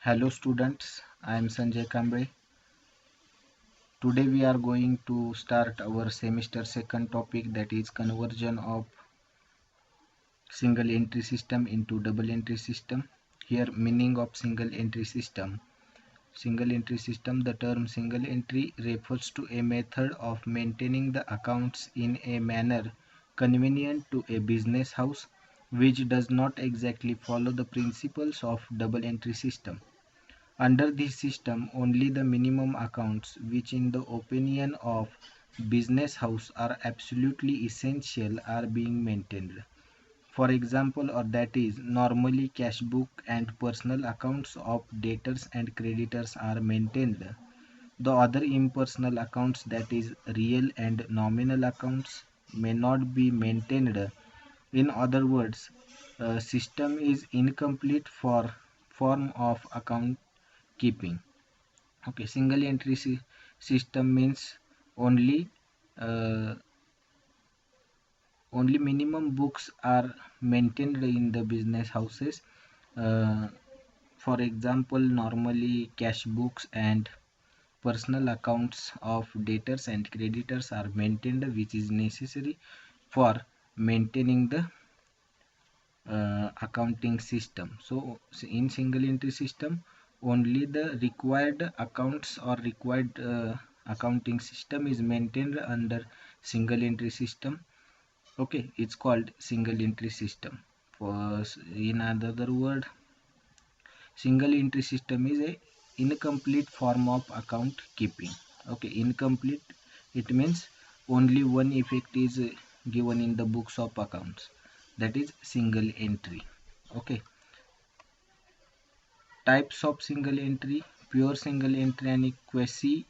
Hello students, I am Sanjay Kamble. Today we are going to start our semester second topic, that is conversion of single entry system into double entry system. Here meaning of single entry system. Single entry system, the term single entry refers to a method of maintaining the accounts in a manner convenient to a business house which does not exactly follow the principles of double entry system. Under this system, only the minimum accounts, which in the opinion of business house are absolutely essential, are being maintained. For example, or that is, normally cash book and personal accounts of debtors and creditors are maintained. The other impersonal accounts, that is, real and nominal accounts, may not be maintained. In other words, a system is incomplete for form of account keeping. Okay, single entry system means only uh, only minimum books are maintained in the business houses. uh, for example, normally cash books and personal accounts of debtors and creditors are maintained, which is necessary for maintaining the accounting system. So in single entry system, only the required accounts or required accounting system is maintained under single entry system. Okay, it's called single entry system. For in another word, single entry system is a incomplete form of account keeping. Okay, incomplete, it means only one effect is given in the books of accounts, that is single entry. Okay, types of single entry: pure single entry and quasi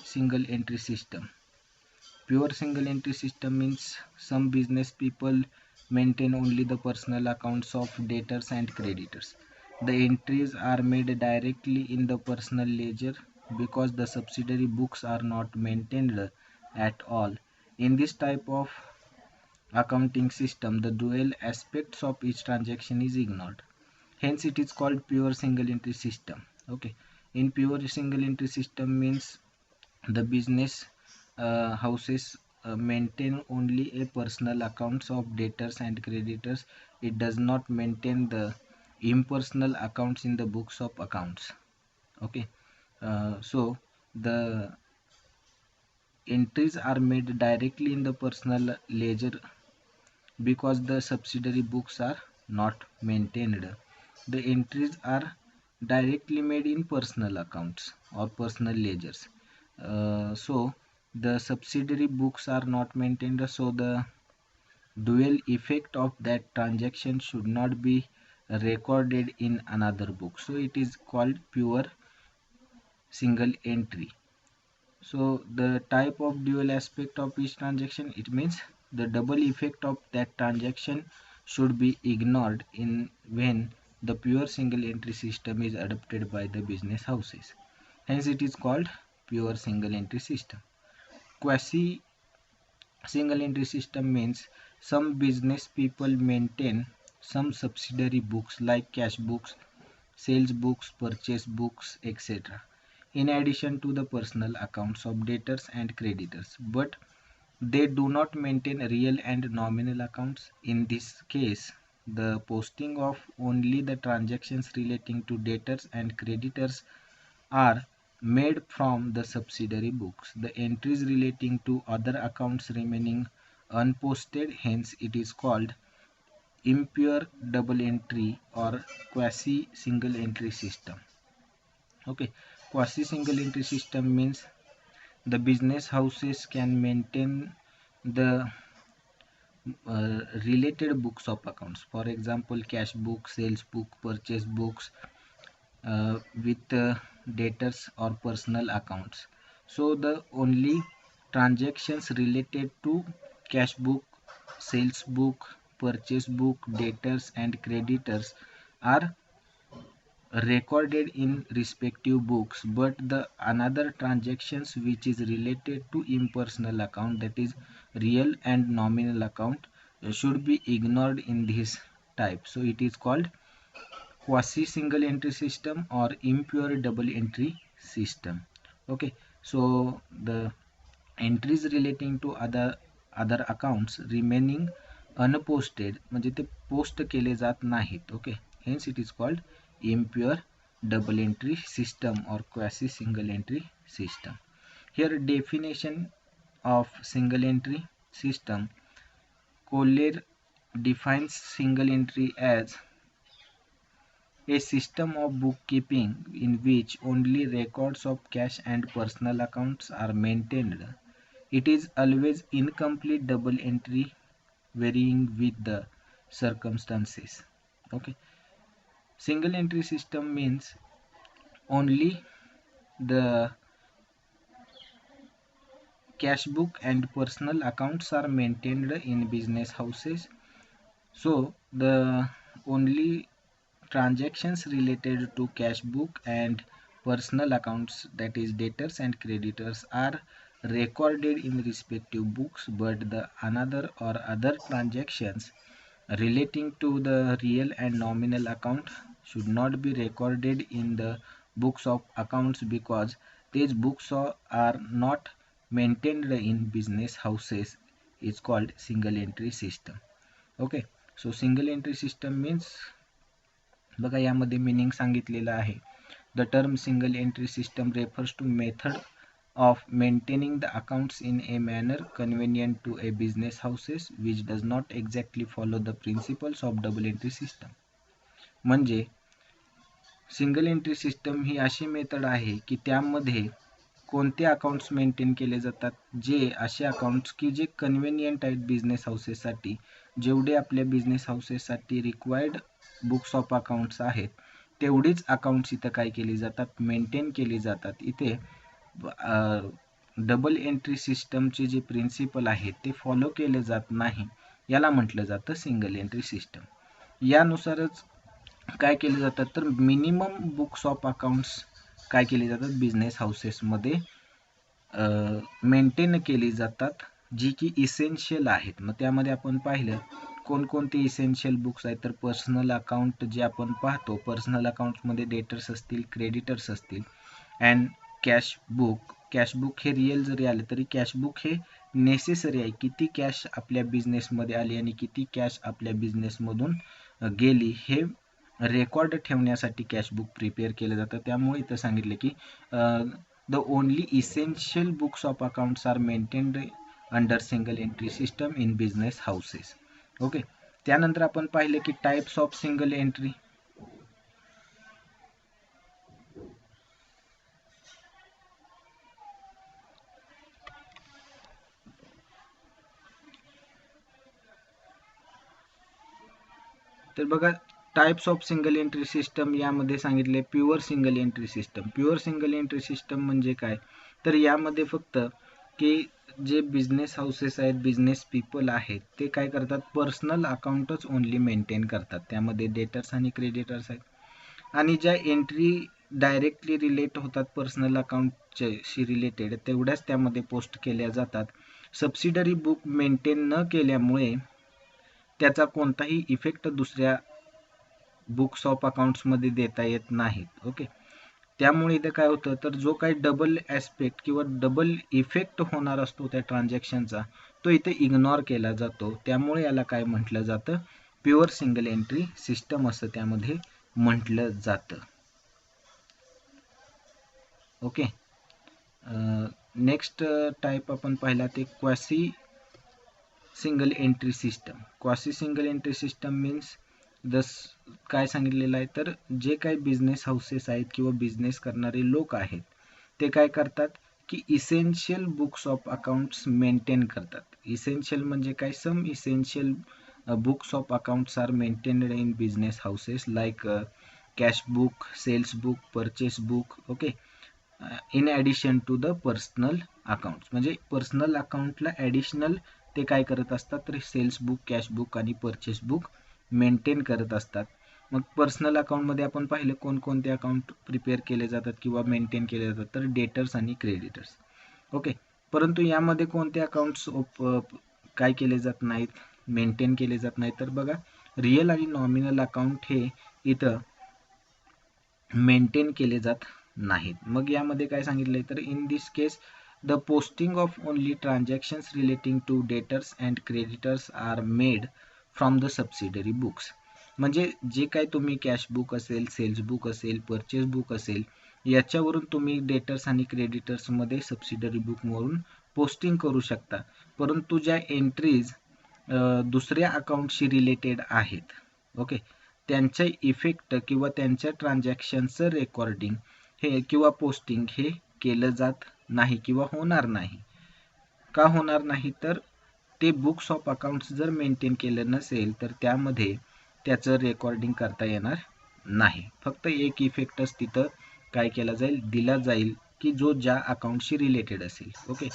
single entry system. Pure single entry system means some business people maintain only the personal accounts of debtors and creditors. The entries are made directly in the personal ledger because the subsidiary books are not maintained at all. In this type of accounting system, the dual aspects of each transaction is ignored. Hence, it is called pure single entry system. Okay, in pure single entry system means the business houses maintain only a personal accounts of debtors and creditors. It does not maintain the impersonal accounts in the books of accounts. Okay, so the entries are made directly in the personal ledger because the subsidiary books are not maintained. The entries are directly made in personal accounts or personal ledgers. So the subsidiary books are not maintained, so the dual effect of that transaction should not be recorded in another book. So it is called pure single entry. So the type of dual aspect of each transaction, it means the double effect of that transaction should be ignored in when the pure single entry system is adopted by the business houses. Hence it is called pure single entry system. Quasi single entry system means some business people maintain some subsidiary books like cash books, sales books, purchase books, etc., in addition to the personal accounts of debtors and creditors, but they do not maintain real and nominal accounts. In this case, the posting of only the transactions relating to debtors and creditors are made from the subsidiary books. The entries relating to other accounts remaining unposted, hence it is called impure double entry or quasi single entry system. Okay, quasi single entry system means the business houses can maintain the related books of accounts. For example, cash book, sales book, purchase books with debtors or personal accounts. So the only transactions related to cash book, sales book, purchase book, debtors and creditors are recorded in respective books, but the another transactions which is related to impersonal account, that is real and nominal account, should be ignored in this type. So it is called quasi single entry system or impure double entry system. Okay, so the entries relating to other accounts remaining unposted म्हणजे ते post केले जात नाहीत. Okay, hence it is called impure double entry system or quasi single entry system. Here definition of single entry system. Collier defines single entry as a system of bookkeeping in which only records of cash and personal accounts are maintained. It is always incomplete double entry varying with the circumstances. Okay. Single entry system means only the cash book and personal accounts are maintained in business houses. So the only transactions related to cash book and personal accounts, that is debtors and creditors, are recorded in respective books, but the another or other transactions relating to the real and nominal account should not be recorded in the books of accounts because these books are not maintained in business houses. Is called single entry system. Okay, so single entry system means बघा यामध्ये meaning सांगितलेलं आहे. The term single entry system refers to method of maintaining the accounts in a manner convenient to a business houses which does not exactly follow the principles of double entry system. म्हणजे single entry system ही अशी method आहे की त्यामध्ये कोणते accounts maintain केले जातात, जे असे accounts की जे कन्व्हिनियंट आहेत बिझनेस हाऊसेससाठी. जेवढे आपल्या बिझनेस हाऊसेससाठी रिक्वायर्ड बुक्स ऑफ अकाउंट्स आहेत तेवढीच अकाउंट्स इथं काय केली जातात, मेंटेन केली जातात. इथे डबल एंट्री सिस्टमचे जे प्रिन्सिपल आहेत ते फॉलो केले जात नाही, याला म्हटलं जातं सिंगल एंट्री सिस्टम. यानुसारच काय केले जातात तर मिनिमम बुक्स ऑफ अकाउंट्स काय केले जातात बिझनेस हाऊसेसमध्ये मेंटेन केली जातात, जी की इसेन्शियल आहेत. मग त्यामध्ये आपण पाहिलं कोणकोणते इसेन्शियल बुक्स आहेत तर पर्सनल अकाउंट जे आपण पाहतो, पर्सनल अकाउंट्समध्ये डेटर्स असतील, क्रेडिटर्स असतील, अँड कॅश बुक हे रिअल जरी आले तरी कॅश बुक हे नेसेसरी आहे. किती कॅश आपल्या बिझनेसमध्ये आली आणि किती कॅश आपल्या बिझनेसमधून गेली हे रेकॉर्ड ठेवण्यासाठी कॅश बुक प्रिपेअर केलं जातं. त्यामुळे इथं सांगितले की the only essential books of accounts are maintained under single entry system in business houses. Okay, त्यानंतर आपण पाहिले की टाइप्स ऑफ सिंगल एंट्री. तर बघा types of single entry system यामध्ये सांगितले pure single entry system. Pure single entry system म्हणजे काय तर यामध्ये फक्त की जे बिझनेस हाऊसेस आहेत, बिझनेस पीपल आहेत, ते काय करतात पर्सनल अकाउंटच ओनली मेंटेन करतात. त्यामध्ये डेटर्स आणि क्रेडिटर्स आहेत आणि ज्या एंट्री डायरेक्टली रिलेट होतात पर्सनल अकाउंटशी रिलेटेड तेवढ्याच त्यामध्ये पोस्ट केल्या जातात. सबसिडरी बुक मेंटेन न केल्यामुळे त्याचा कोणताही इफेक्ट दुसऱ्या बुक्स ऑफ अकाउंट्समध्ये देता येत नाहीत. ओके, त्यामुळे इथे काय होतं तर जो काही डबल ॲस्पेक्ट किंवा डबल इफेक्ट होणार असतो त्या ट्रान्झॅक्शनचा तो इथे इग्नोर केला जातो. त्यामुळे याला काय म्हटलं जातं प्युअर सिंगल एंट्री सिस्टम असं त्यामध्ये म्हटलं जातं. ओके, नेक्स्ट टाईप आपण पाहिला ते quasi single entry system. Quasi single entry system means काय सांगितलेलं आहे तर जे काही बिझनेस हाऊसेस आहेत किंवा बिझनेस करणारे लोक आहेत ते काय करतात की essential books of accounts maintain करतात. इसेन्शियल म्हणजे काय, some essential books of accounts are maintained in business houses like cash book, sales book, purchase book. Okay, in addition to the personal accounts. म्हणजे पर्सनल अकाउंटला additional ते काय करत असतात तर सेल्स बुक, कॅश बुक आणि परचेस बुक मेंटेन करत असतात. मग पर्सनल अकाउंटमध्ये आपण पाहिलं कोणकोणते अकाउंट प्रिपेअर केले जातात किंवा मेंटेन केले जातात तर डेटर्स आणि क्रेडिटर्स. ओके, परंतु यामध्ये कोणते अकाउंट्स काय केले जात नाहीत, मेंटेन केले जात नाहीत तर बघा रिअल आणि नॉमिनल अकाउंट हे इथं मेंटेन केले जात नाहीत. मग यामध्ये काय सांगितलंय तर in this case the posting of only transactions relating to debtors and creditors are made from the subsidiary books. म्हणजे जे काय तुम्ही कॅश बुक असेल, सेल्स बुक असेल, परचेस बुक असेल, याच्यावरून तुम्ही डेटर्स आणि क्रेडिटर्समध्ये सबसिडरी बुकवरून पोस्टिंग करू शकता. परंतु ज्या एंट्रीज दुसऱ्या अकाउंटशी रिलेटेड आहेत, ओके, त्यांच्या इफेक्ट किंवा त्यांच्या ट्रान्झॅक्शनचं रेकॉर्डिंग हे किंवा पोस्टिंग हे केलं जात नाही किंवा होणार नाही. का होणार नाही तर ते बुक्स ऑफ अकाउंट्स जर मेंटेन केलं नसेल तर त्यामध्ये त्याचं रेकॉर्डिंग करता येणार नाही. फक्त एक इफेक्टच तिथं काय केला जाईल, दिला जाईल की जो ज्या अकाउंटशी रिलेटेड असेल. ओके,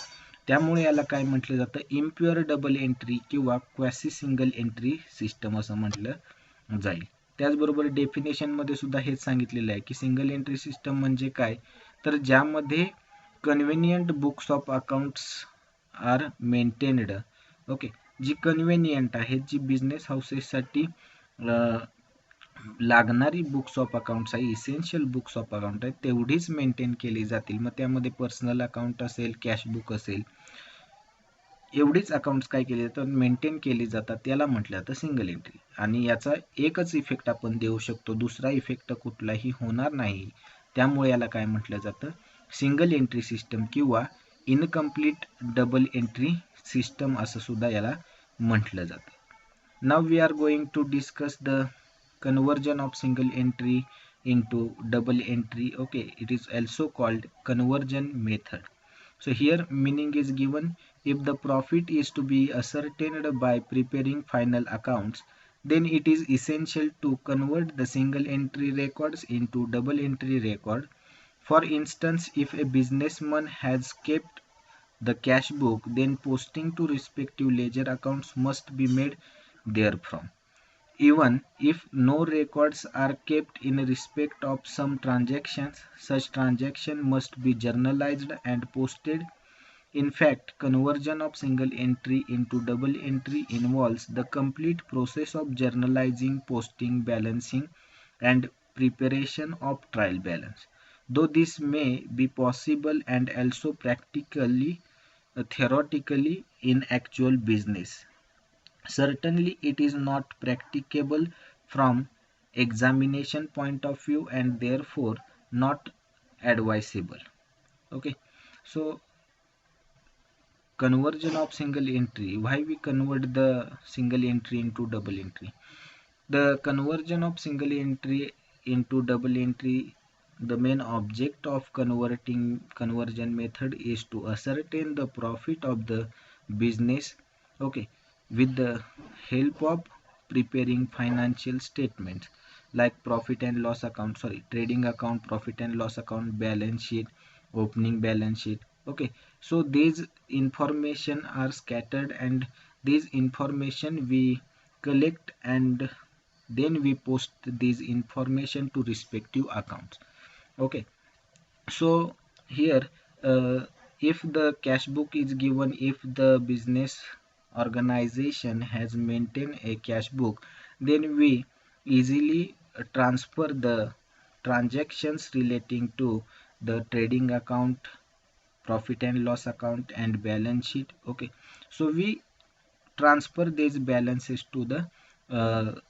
त्यामुळे याला काय म्हटलं जातं, इम्प्युअर डबल एंट्री किंवा क्वॅसी सिंगल एंट्री सिस्टम असं म्हटलं जाईल. त्याचबरोबर डेफिनेशनमध्ये सुद्धा हेच सांगितलेलं आहे की सिंगल एंट्री सिस्टम म्हणजे काय, तर ज्यामध्ये convenient books of accounts are maintained. Okay, जी कन्व्हिनियंट आहेत, जी बिझनेस हाऊसेससाठी लागणारी बुक्स ऑफ अकाउंट्स आहे, इसेन्शियल बुक्स ऑफ अकाउंट आहे, तेवढीच मेंटेन केली जातील. मग त्यामध्ये पर्सनल अकाउंट असेल, कॅश बुक असेल, एवढीच अकाउंट्स काय केले जातात, मेंटेन केली जातात. त्याला म्हटलं जातं सिंगल एंट्री. आणि याचा एकच इफेक्ट आपण देऊ शकतो, दुसरा इफेक्ट कुठलाही होणार नाही. त्यामुळे याला काय म्हटलं जातं, सिंगल एंट्री सिस्टम किंवा इनकम्प्लीट डबल एंट्री सिस्टम असं सुद्धा याला म्हटलं जातं. Now we are going to discuss the conversion of single entry into double entry. Okay, it is also called conversion method. So here meaning is given, if the profit is to be ascertained by preparing final accounts, then it is essential to convert the single entry records into double entry record. For instance, if a businessman has kept the cash book, then posting to respective ledger accounts must be made therefrom. Even if no records are kept in respect of some transactions, such transaction must be journalized and posted. In fact, conversion of single entry into double entry involves the complete process of journalizing, posting, balancing, and preparation of trial balance. Though this may be possible and also practically, theoretically in actual business, certainly it is not practicable from examination point of view and therefore not advisable. Okay, so conversion of single entry, why we convert the single entry into double entry. The conversion of single entry into double entry, the main object of conversion method is to ascertain the profit of the business, okay, with the help of preparing financial statements like profit and loss account, trading account, profit and loss account, balance sheet, opening balance sheet. Okay, so these information are scattered and these information we collect and then we post these information to respective accounts. Okay, so here if the cash book is given, if the business organization has maintained a cash book, then we easily transfer the transactions relating to the trading account, profit and loss account, and balance sheet. Okay, so we transfer these balances to the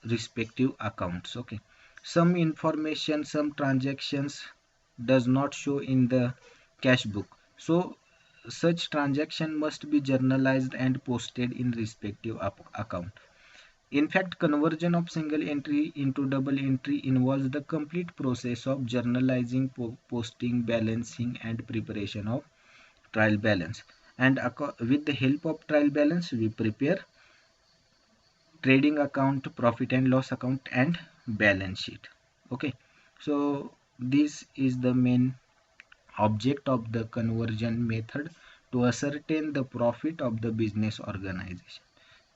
respective accounts. Okay, some information, some transactions does not show in the cash book, so such transaction must be journalized and posted in respective account. In fact, conversion of single entry into double entry involves the complete process of journalizing, posting, balancing, and preparation of trial balance. And with the help of trial balance, we prepare trading account, profit and loss account, and balance sheet. Okay, so this is the main object of the conversion method, to ascertain the profit of the business organization.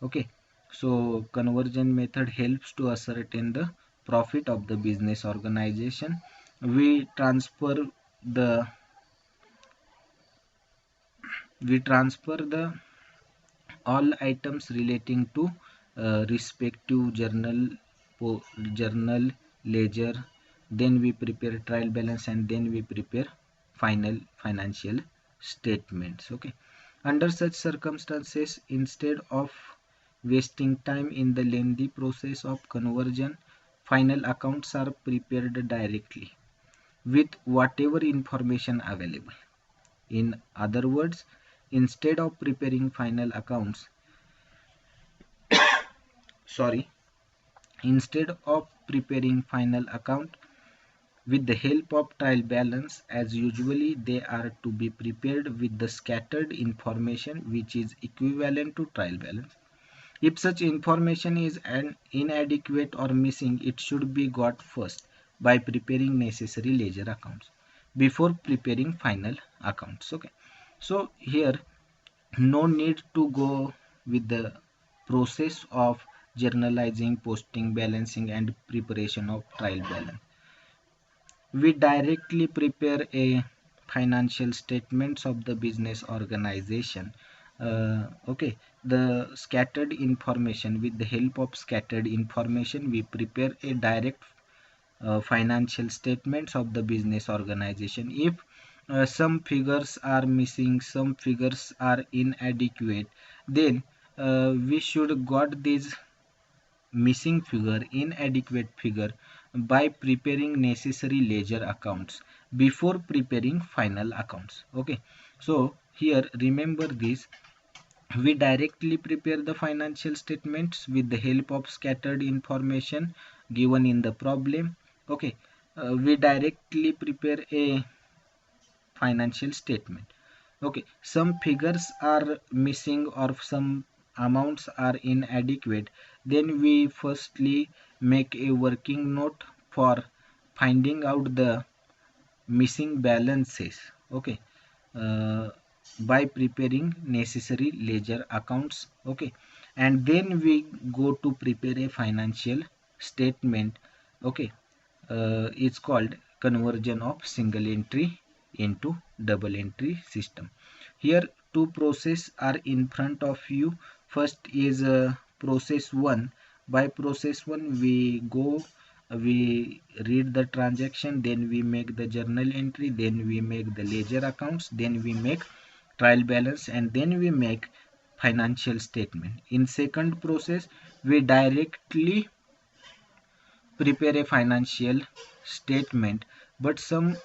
Okay, so conversion method helps to ascertain the profit of the business organization. We transfer the all items relating to respective journal, ledger, then we prepare trial balance, and then we prepare final financial statements. Okay, under such circumstances, instead of wasting time in the lengthy process of conversion, final accounts are prepared directly with whatever information available. In other words, instead of preparing final accounts, instead of preparing final account with the help of trial balance, as usually they are to be prepared with the scattered information which is equivalent to trial balance. If such information is inadequate or missing, it should be got first by preparing necessary ledger accounts before preparing final accounts. Okay, so here no need to go with the process of journalizing, posting, balancing, and preparation of trial balance. We directly prepare a financial statements of the business organization. Okay, the scattered information, with the help of scattered information, we prepare a direct financial statements of the business organization. If some figures are missing, some figures are inadequate, then we should got these missing figure, inadequate figure, by preparing necessary ledger accounts before preparing final accounts. Okay, so here remember this, we directly prepare the financial statements with the help of scattered information given in the problem. Okay, we directly prepare a financial statement. Okay, some figures are missing or some amounts are inadequate, then we firstly make a working note for finding out the missing balances. Okay, uh, by preparing necessary ledger accounts. Okay, and then we go to prepare a financial statement. Okay, it's called conversion of single entry into double entry system. Here two processes are in front of you. First is process 1. By process 1 we read the transaction, then we make the journal entry, then we make the ledger accounts, then we make trial balance, and then we make financial statement. In second process, we directly prepare a financial statement, but some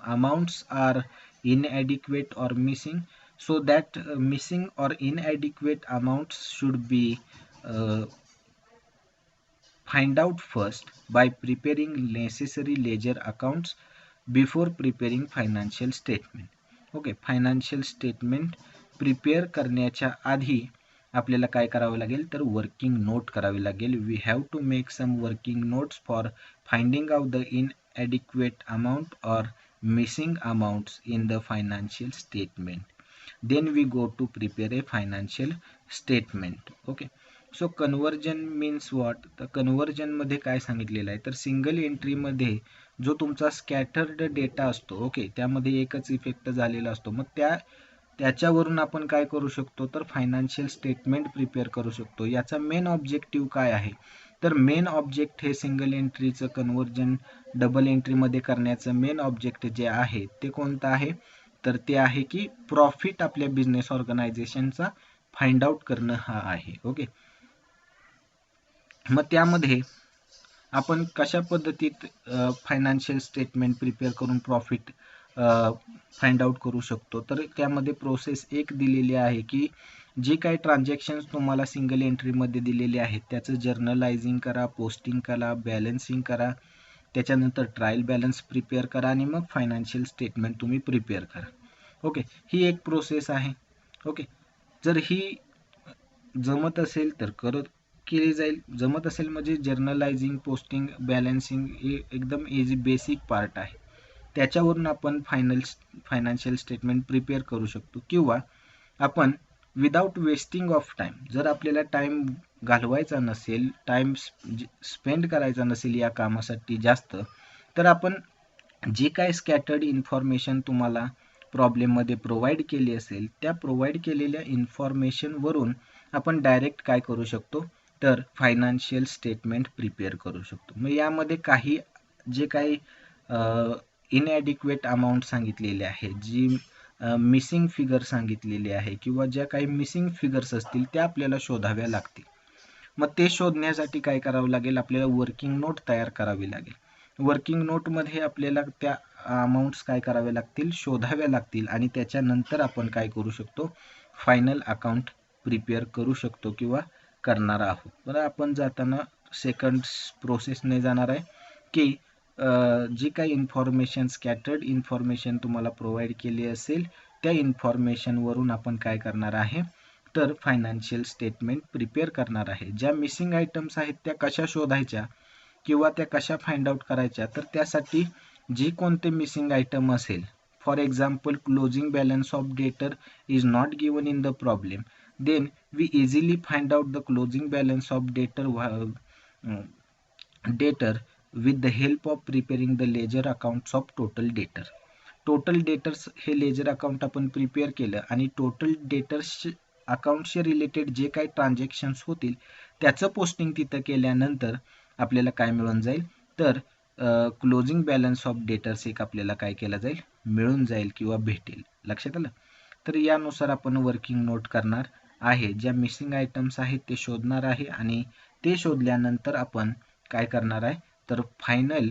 amounts are inadequate or missing, so that missing or inadequate amounts should be find out first by preparing necessary ledger accounts before preparing financial statement. Okay, financial statement prepare करण्याच्या आधी आपल्याला काय करावं लागेल तर working note करावी लागेल. We have to make some working notes for finding out the inadequate amount or missing amounts in the financial statement. Then we go to prepare a financial statement. Okay, so conversion means what, तर conversion मध्ये काय सांगितलेलं आहे तर single entry मध्ये जो तुमचा scattered data असतो, ओके, त्यामध्ये एकच इफेक्ट झालेला असतो, मग त्याच्यावरून आपण काय करू शकतो तर फायनान्शियल स्टेटमेंट प्रिपेअर करू शकतो. याचा मेन ऑब्जेक्टिव्ह काय आहे तर मेन ऑब्जेक्ट हे सिंगल एंट्रीचं कन्वर्जन डबल एंट्रीमध्ये करण्याचं मेन ऑब्जेक्ट जे आहे ते कोणतं आहे तर ते आहे की प्रॉफिट आपल्या बिझनेस ऑर्गनायझेशनचा फाइंड आउट करणं हा आहे. ओके, मग त्यामध्ये आपण कशा पद्धतीत फायनान्शियल स्टेटमेंट प्रिपेअर करून प्रॉफिट फाइंड आउट करू शकतो तर त्यामध्ये प्रोसेस एक दिलेली आहे की जी काही ट्रान्झॅक्शन्स तुम्हाला सिंगल एंट्रीमध्ये दिलेले आहेत त्याचं जर्नलायझिंग करा, पोस्टिंग करा, बॅलन्सिंग करा, त्याच्यानंतर ट्रायल बॅलन्स प्रिपेअर करा आणि मग फायनान्शियल स्टेटमेंट तुम्ही प्रिपेअर करा. ओके, ही एक प्रोसेस आहे. ओके, जर ही जमत असेल तर केली जाईल, जमत असेल म्हणजे जर्नलायझिंग, पोस्टिंग, बॅलन्सिंग हे एकदम इझी बेसिक पार्ट आहे, त्याच्यावरून आपण फायनान्शियल स्टेटमेंट प्रिपेअर करू शकतो. किंवा आपण विदाउट वेस्टिंग ऑफ टाइम, जर आपल्याला टाइम घालवायचा नसेल, टाइम स्पेंड करायचा नसेल या कामासाठी जास्त, तर आपण जे काय स्कॅटर्ड इन्फॉर्मेशन तुम्हाला प्रॉब्लेममध्ये प्रोव्हाइड केली असेल त्या प्रोव्हाइड केलेल्या इन्फॉर्मेशनवरून आपण डायरेक्ट काय करू शकतो तर फायनान्शियल स्टेटमेंट प्रिपेअर करू शकतो. मग यामध्ये काही जे काही इनॲडिक्वेट अमाऊंट सांगितलेले आहे, जी मिसिंग फिगर सांगितलेली आहे किंवा ज्या काही मिसिंग फिगर्स असतील त्या आपल्याला शोधाव्या लागतील. मग ते शोधण्यासाठी काय करावं लागेल, आपल्याला वर्किंग नोट तयार करावी लागेल. वर्किंग नोटमध्ये आपल्याला त्या अमाऊंट्स काय कराव्या लागतील, शोधाव्या लागतील आणि त्याच्यानंतर आपण काय करू शकतो, फायनल अकाउंट प्रिपेअर करू शकतो किंवा करणार आहोत. बरं, आपण जाताना सेकंड प्रोसेसने जाणार आहे की जी काही इन्फॉर्मेशन, स्कॅटर्ड इन्फॉर्मेशन तुम्हाला प्रोव्हाइड केली असेल त्या इन्फॉर्मेशनवरून आपण काय करणार आहे, तर फायनान्शियल स्टेटमेंट प्रिपेअर करणार आहे. ज्या मिसिंग आयटम्स आहेत त्या कशा शोधायच्या किंवा त्या कशा फाइंड आउट करायच्या, तर त्यासाठी जी कोणते मिसिंग आयटम असेल, for example closing balance of debtor is not given in the problem, then we easily find out the closing balance of debtor with the help of preparing the ledger accounts of total debtor. Total debtors हे ledger account आपण prepare केलं आणि total debtors अकाउंटशी related जे काही transactions होतील त्याचं posting तिथं केल्यानंतर आपल्याला काय मिळून जाईल, तर क्लोजिंग बॅलन्स ऑफ डेटर्स एक आपल्याला काय केला जाईल, मिळून जाईल किंवा भेटेल. लक्षात आलं. तर यानुसार आपण वर्किंग नोट करणार आहे. ज्या मिसिंग आयटम्स आहेत ते शोधणार आहे आणि ते शोधल्यानंतर आपण काय करणार आहे, तर फायनल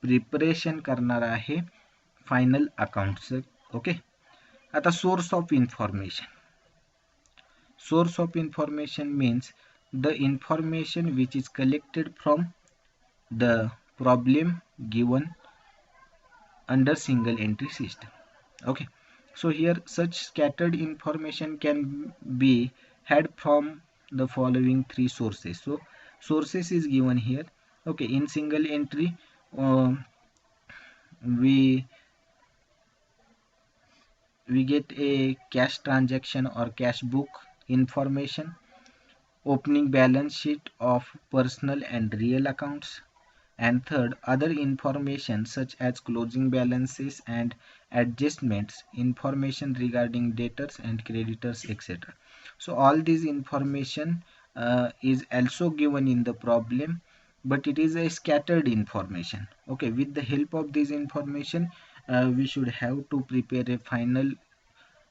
प्रिपरेशन करणार आहे फायनल अकाउंटचं. ओके. आता source of information. Source of information means the information which is collected from the problem given under single entry system. Okay, so here such scattered information can be had from the following three sources. So sources is given here. Okay, in single entry we get a cash transaction or cash book information, opening balance sheet of personal and real accounts, and third, other information such as closing balances and adjustments, information regarding debtors and creditors, etc. So all these information is also given in the problem, but it is a scattered information. Okay, with the help of this information we should have to prepare a final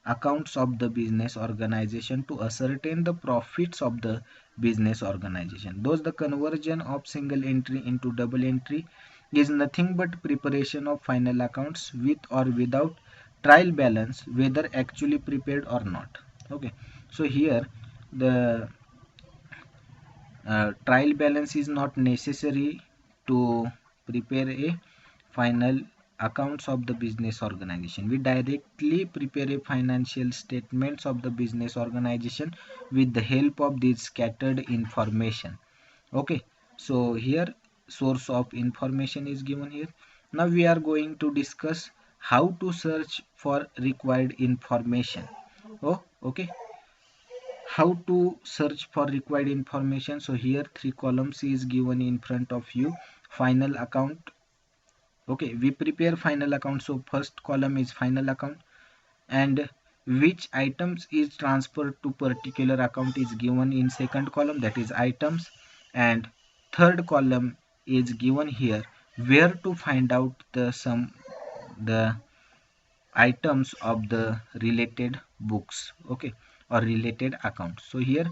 accounts of the business organization to ascertain the profits of the business organization. Thus the conversion of single entry into double entry is nothing but preparation of final accounts with or without trial balance, whether actually prepared or not. Okay, so here the trial balance is not necessary to prepare a final accounts of the business organization. We directly prepare a financial statements of the business organization with the help of this scattered information. Okay, so here source of information is given here. Now we are going to discuss how to search for required information. Okay, how to search for required information. So here three columns is given in front of you. Final account. Okay, we prepare final account, so first column is final account, and which items is transferred to particular account is given in second column, that is items, and third column is given here where to find out the items of the related books, okay, or related accounts. So here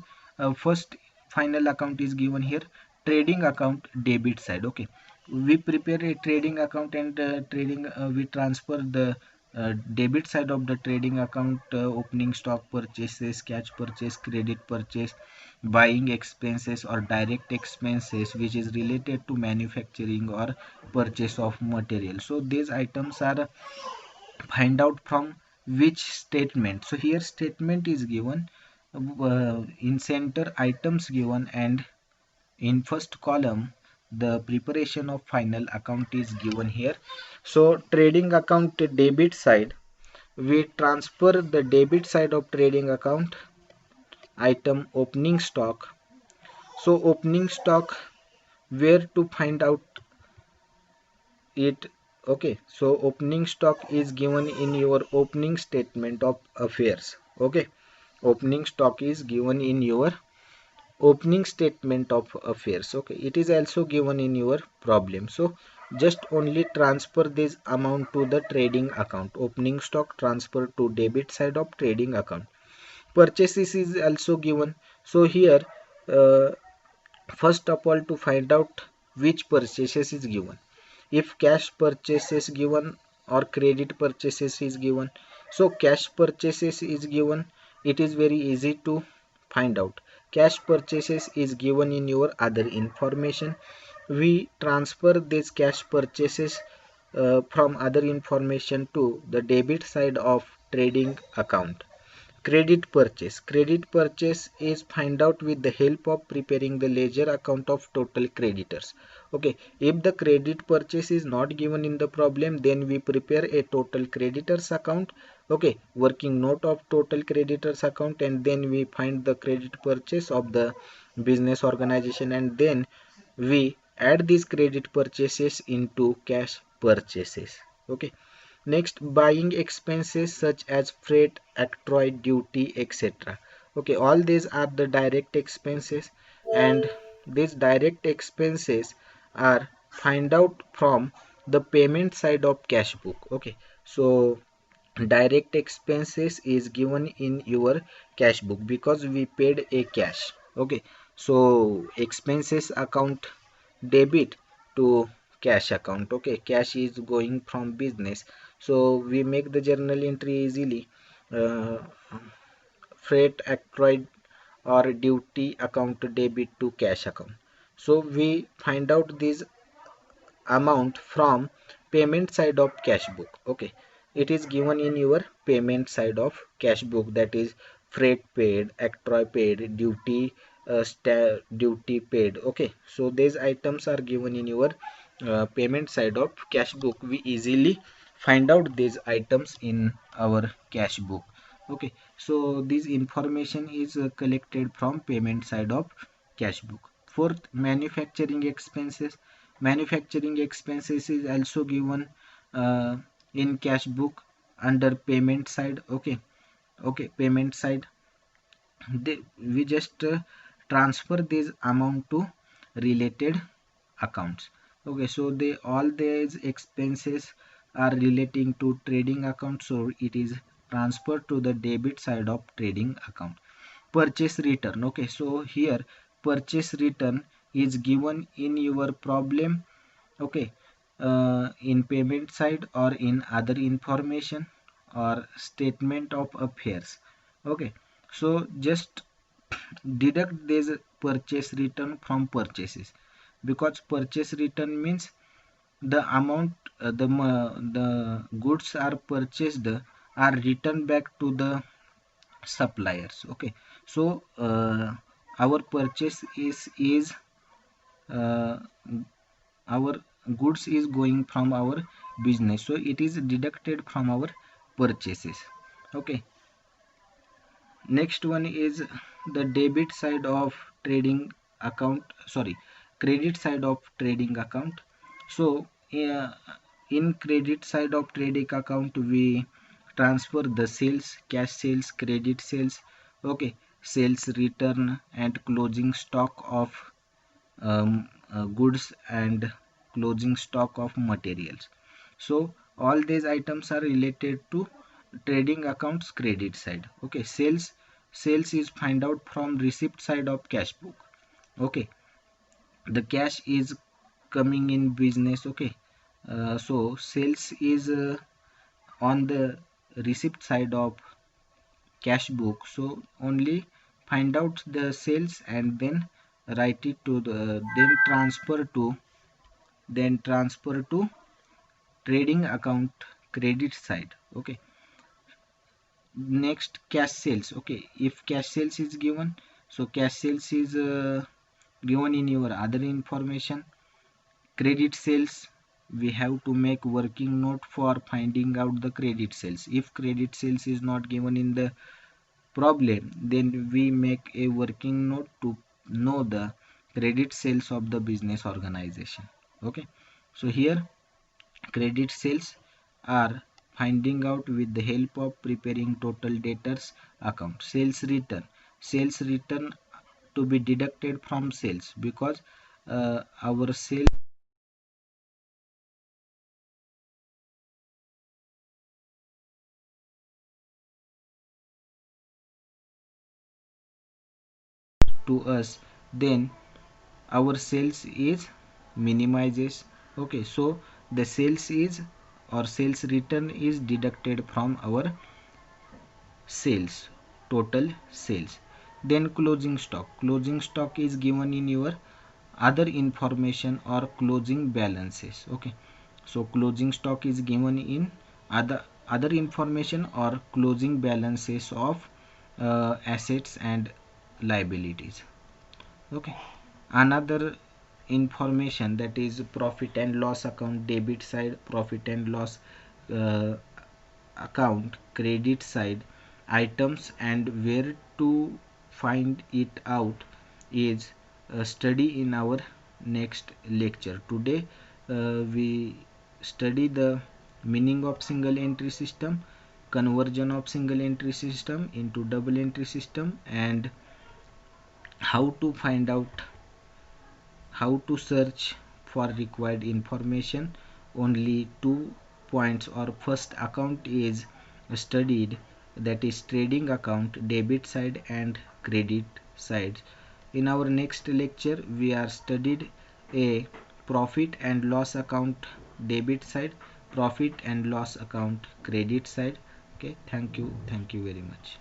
first final account is given here, trading account debit side. Okay, we prepare a trading account and we transfer the debit side of the trading account, opening stock purchases, cash purchase, credit purchase, buying expenses or direct expenses which is related to manufacturing or purchase of material. So these items are find out from which statement. So here statement is given, in center items given, and in first column the preparation of final account is given here. So trading account debit side, we transfer the debit side of trading account item opening stock. So opening stock, where to find out it. Okay, so opening stock is given in your opening statement of affairs. Okay, opening stock is given in your opening statement of affairs. Okay, it is also given in your problem. So just only transfer this amount to the trading account. Opening stock transfer to debit side of trading account. Purchases is also given. So here uh, first of all, to find out which purchases is given, if cash purchases given or credit purchases is given. So cash purchases is given, it is very easy to find out. Cash purchases is given in your other information. We transfer these cash purchases from other information to the debit side of trading account. Credit purchase is find out with the help of preparing the ledger account of total creditors. Okay, if the credit purchase is not given in the problem, then we prepare a total creditors account. Okay, working note of total creditors account, and then we find the credit purchase of the business organization, and then we add these credit purchases into cash purchases. Okay, next, buying expenses such as freight, octroi, duty, etc. Okay, all these are the direct expenses, and these direct expenses are find out from the payment side of cash book. Okay, so direct expenses is given in your cash book because we paid a cash. Okay, so expenses account debit to cash account. Okay, cash is going from business, so we make the journal entry easily. uh, Freight accrued or duty account debit to cash account. So we find out this amount from payment side of cash book. Okay, it is given in your payment side of cash book, that is freight paid, octroi paid, duty paid. Okay, so these items are given in your payment side of cash book. We easily find out these items in our cash book. Okay, so this information is collected from payment side of cash book. Fourth, manufacturing expenses. Manufacturing expenses is also given in cash book under payment side. Okay, okay, payment side. We just transfer this amount to related accounts. Okay, so they all these expenses are relating to trading account, so it is transferred to the debit side of trading account. Purchase return. Okay, so here purchase return is given in your problem. Okay, in payment side or in other information or statement of affairs. Okay, so just deduct this purchase return from purchases, because purchase return means the amount the goods are purchased are returned back to the suppliers. Okay, so our purchase is uh, our goods is going from our business, so it is deducted from our purchases. Okay, next one is the debit side of trading account, sorry, credit side of trading account. So uh, in credit side of trading account, we transfer the sales, cash sales, credit sales. Okay, sales return and closing stock of goods and closing stock of materials. So all these items are related to trading accounts credit side. Okay, sales is find out from receipt side of cash book. Okay, the cash is coming in business. Okay, so sales is on the receipt side of cash book, so only find out the sales and then write it to the then transfer to trading account credit side. Okay, next, cash sales. Okay, if cash sales is given, so cash sales is given in your other information. Credit sales, we have to make working note for finding out the credit sales. If credit sales is not given in the problem, then we make a working note to know the credit sales of the business organization. Okay, so here credit sales are finding out with the help of preparing total debtors account. Sales return to be deducted from sales, because our sales to us, then our sales is minimizes. Okay, so the sales is, or sales return is deducted from our sales, total sales. Then closing stock is given in your other information or closing balances. Okay, so closing stock is given in other information or closing balances of assets and liabilities. Okay, another information, that is profit and loss account debit side, profit and loss uh, account credit side, items and where to find it out is a study in our next lecture. Today we study the meaning of single entry system, conversion of single entry system into double entry system, and how to find out, how to search for required information. Only 2 points, or first account is studied, that is trading account debit side and credit side. In our next lecture we are studied a profit and loss account debit side, profit and loss account credit side. Okay, thank you very much.